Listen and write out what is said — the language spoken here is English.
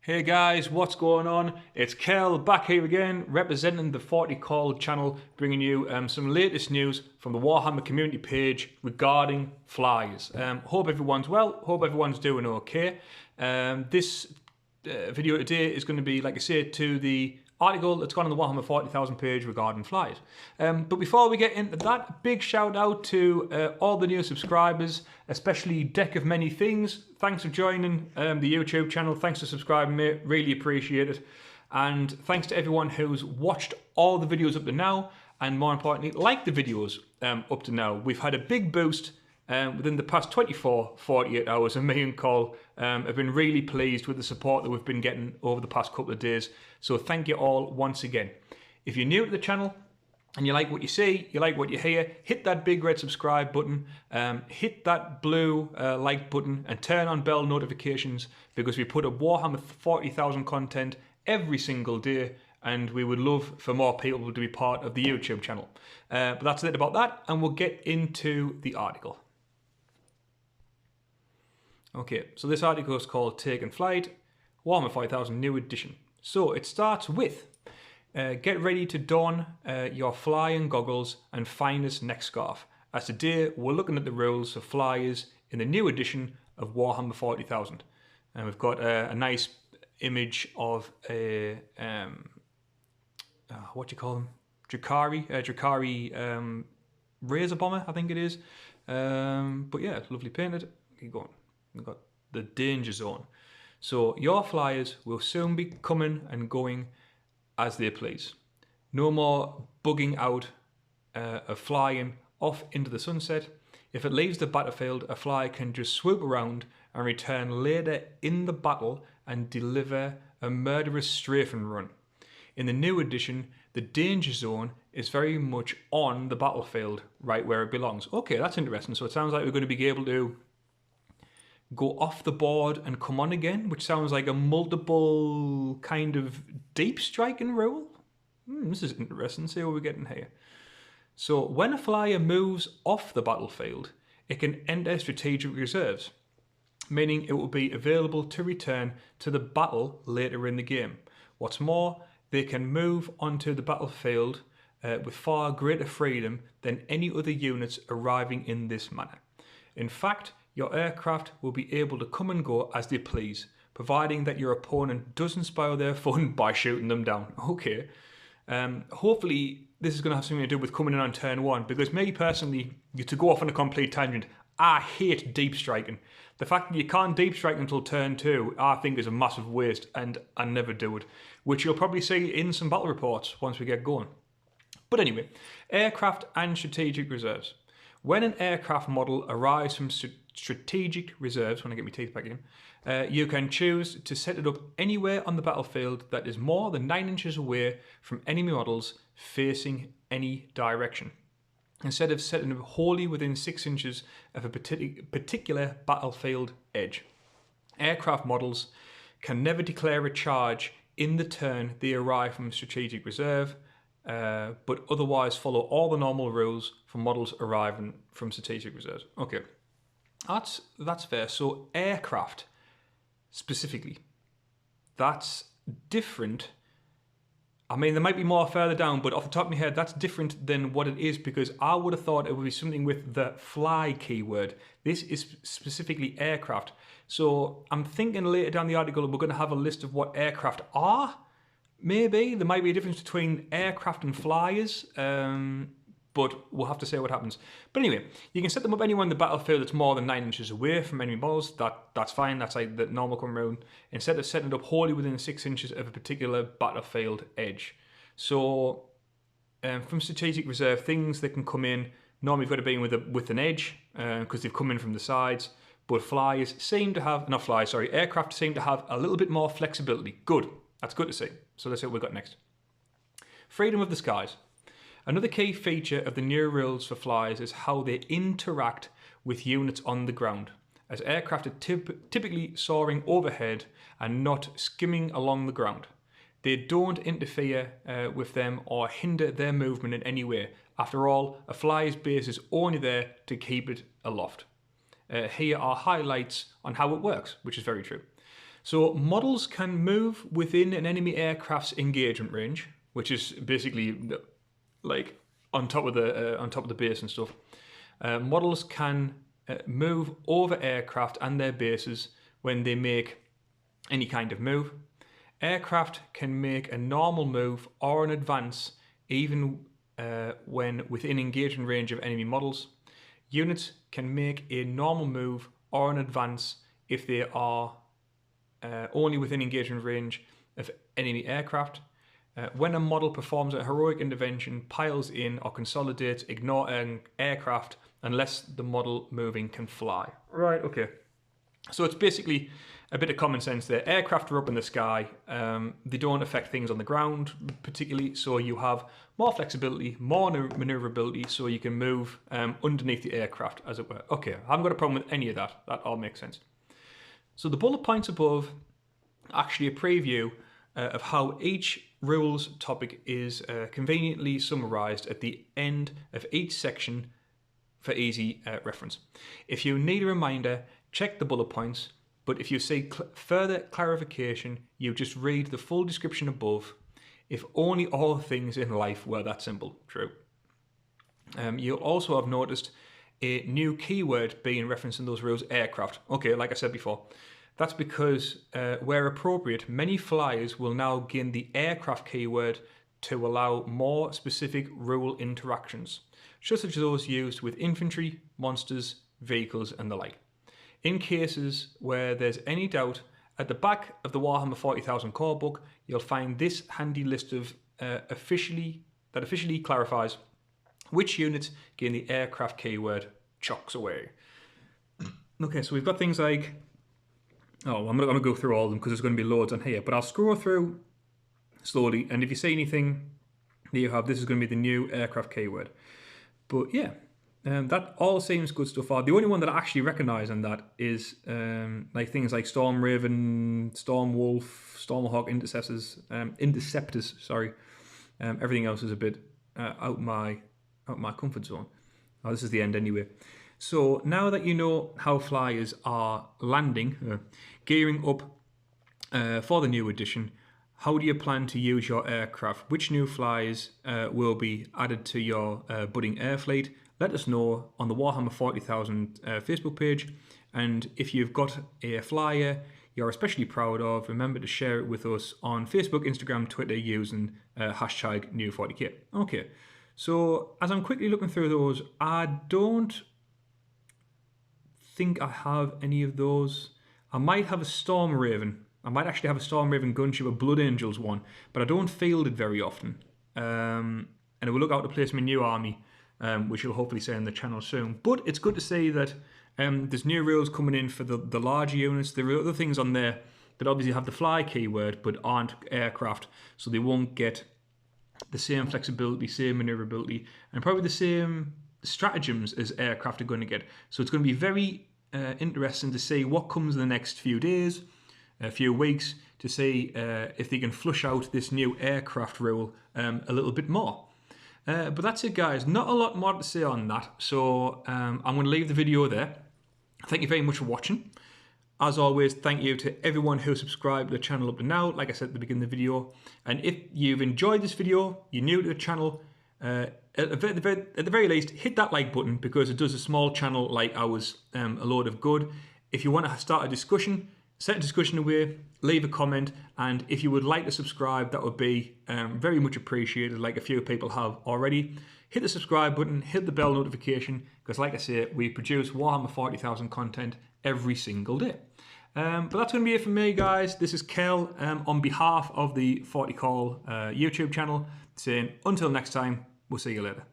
Hey guys, what's going on? It's Kel back here again, representing the 40k channel, bringing you some latest news from the Warhammer community page regarding flyers. Hope everyone's well, hope everyone's doing okay. This video today is going to be, like I said, to the article that's gone on the Warhammer 40,000 page regarding flyers. But before we get into that, big shout out to all the new subscribers, especially Deck of Many Things. Thanks for joining the YouTube channel. Thanks for subscribing, mate. Really appreciate it. And thanks to everyone who's watched all the videos up to now, and more importantly, liked the videos up to now. We've had a big boost within the past 48 hours, and me and Cole have been really pleased with the support that we've been getting over the past couple of days. So thank you all once again. If you're new to the channel and you like what you see, you like what you hear, hit that big red subscribe button, hit that blue like button, and turn on bell notifications, because we put up Warhammer 40,000 content every single day, and we would love for more people to be part of the YouTube channel. But that's it about that, and we'll get into the article. Okay, so this article is called Taking Flight, Warhammer 40,000 New Edition. So it starts with, get ready to don your flying goggles and finest neck scarf, as today we're looking at the rules for flyers in the new edition of Warhammer 40,000. And we've got a nice image of a, what do you call them? Drakari Razor Bomber, I think it is. But yeah, it's lovely painted. Keep going. We've got the danger zone. So your flyers will soon be coming and going as they please. No more bugging out of flying off into the sunset. If it leaves the battlefield, a flyer can just swoop around and return later in the battle and deliver a murderous strafing run. In the new edition, the danger zone is very much on the battlefield, right where it belongs. Okay, that's interesting. So it sounds like we're going to be able to go off the board and come on again, which sounds like a multiple kind of deep striking rule. This is interesting. See what we're getting here. So when a flyer moves off the battlefield, it can enter strategic reserves, meaning it will be available to return to the battle later in the game. What's more, they can move onto the battlefield with far greater freedom than any other units arriving in this manner. In fact, your aircraft will be able to come and go as they please, providing that your opponent doesn't spoil their fun by shooting them down. Okay. Hopefully this is going to have something to do with coming in on turn one, because me personally, to go off on a complete tangent, I hate deep striking. The fact that you can't deep strike until turn two, I think is a massive waste, and I never do it, which you'll probably see in some battle reports once we get going. But anyway, aircraft and strategic reserves. When an aircraft model arrives from strategic reserves, when I get my teeth back in, you can choose to set it up anywhere on the battlefield that is more than 9 inches away from enemy models facing any direction, instead of setting it wholly within 6 inches of a particular battlefield edge. Aircraft models can never declare a charge in the turn they arrive from strategic reserve, but otherwise follow all the normal rules for models arriving from strategic reserves. Okay, that's fair. So aircraft specifically, that's different. I mean, there might be more further down, but off the top of my head, that's different than what it is, because I would have thought it would be something with the fly keyword. This is specifically aircraft. So I'm thinking later down the article we're going to have a list of what aircraft are. Maybe there might be a difference between aircraft and flyers, but we'll have to see what happens. But anyway, you can set them up anywhere on the battlefield that's more than 9 inches away from enemy models. That's fine. That's like the normal come round. Instead of setting it up wholly within 6 inches of a particular battlefield edge. So from strategic reserve, things that can come in, normally you've got to be in with an edge, because they've come in from the sides. But flyers seem to have, not flyers, sorry, aircraft seem to have a little bit more flexibility. Good. That's good to see. So let's see what we've got next. Freedom of the skies. Another key feature of the new rules for flyers is how they interact with units on the ground, as aircraft are typically soaring overhead and not skimming along the ground. They don't interfere with them or hinder their movement in any way. After all, a flyer's base is only there to keep it aloft. Here are highlights on how it works, which is very true. So models can move within an enemy aircraft's engagement range, which is basically like on top of the base and stuff. Models can move over aircraft and their bases when they make any kind of move. Aircraft can make a normal move or an advance even when within engagement range of enemy models. Units can make a normal move or an advance if they are only within engagement range of enemy aircraft. When a model performs a heroic intervention, piles in or consolidates, ignore an aircraft unless the model moving can fly. Right, okay. So it's basically a bit of common sense there. Aircraft are up in the sky. They don't affect things on the ground particularly, so you have more flexibility, more maneuverability, so you can move underneath the aircraft, as it were. Okay, I haven't got a problem with any of that. That all makes sense. So the bullet points above actually a preview of how each rules topic is conveniently summarised at the end of each section for easy reference. If you need a reminder, check the bullet points, but if you seek further clarification, you just read the full description above. If only all things in life were that simple. True. You'll also have noticed a new keyword being referenced in those rules, aircraft. Okay, like I said before, that's because where appropriate, many flyers will now gain the aircraft keyword to allow more specific rule interactions, such as those used with infantry, monsters, vehicles, and the like. In cases where there's any doubt, at the back of the Warhammer 40,000 core book, you'll find this handy list of officially clarifies which units gain the aircraft keyword chocks away. Okay, so we've got things like, I'm not going to go through all of them because there's going to be loads on here, but I'll scroll through slowly, and if you see anything that you have, this is going to be the new aircraft keyword. But yeah, that all seems good stuff. The only one that I actually recognise on that is like things like Storm Raven, Storm Wolf, Stormhawk Interceptors. Everything else is a bit out my comfort zone. Oh, this is the end anyway. So now that you know how flyers are landing, gearing up for the new edition, how do you plan to use your aircraft? Which new flyers will be added to your budding air fleet? Let us know on the Warhammer 40,000 Facebook page. And if you've got a flyer you're especially proud of, remember to share it with us on Facebook, Instagram, Twitter using hashtag New40k. Okay, so as I'm quickly looking through those, I don't think I have any of those. I might have a Storm Raven. I might actually have a Storm Raven gunship, a Blood Angels one, but I don't field it very often. And I will look out to place my new army, which you'll hopefully see on the channel soon. But it's good to see that there's new rules coming in for the larger units. There are other things on there that obviously have the fly keyword but aren't aircraft, so they won't get the same flexibility, same maneuverability, and probably the same stratagems as aircraft are going to get. So it's going to be very interesting to see what comes in the next few days, a few weeks, to see if they can flush out this new aircraft rule a little bit more. But that's it, guys. Not a lot more to say on that, so I'm going to leave the video there. Thank you very much for watching. As always, thank you to everyone who subscribed to the channel up to now, like I said at the beginning of the video. And if you've enjoyed this video, you're new to the channel, at the very least, hit that like button, because it does a small channel like ours a load of good. If you want to start a discussion, set a discussion away, leave a comment, and if you would like to subscribe, that would be very much appreciated, like a few people have already. Hit the subscribe button, hit the bell notification, because like I say, we produce Warhammer 40,000 content every single day. But that's going to be it from me, guys. This is Kel on behalf of the 40 Call YouTube channel, saying until next time, we'll see you later.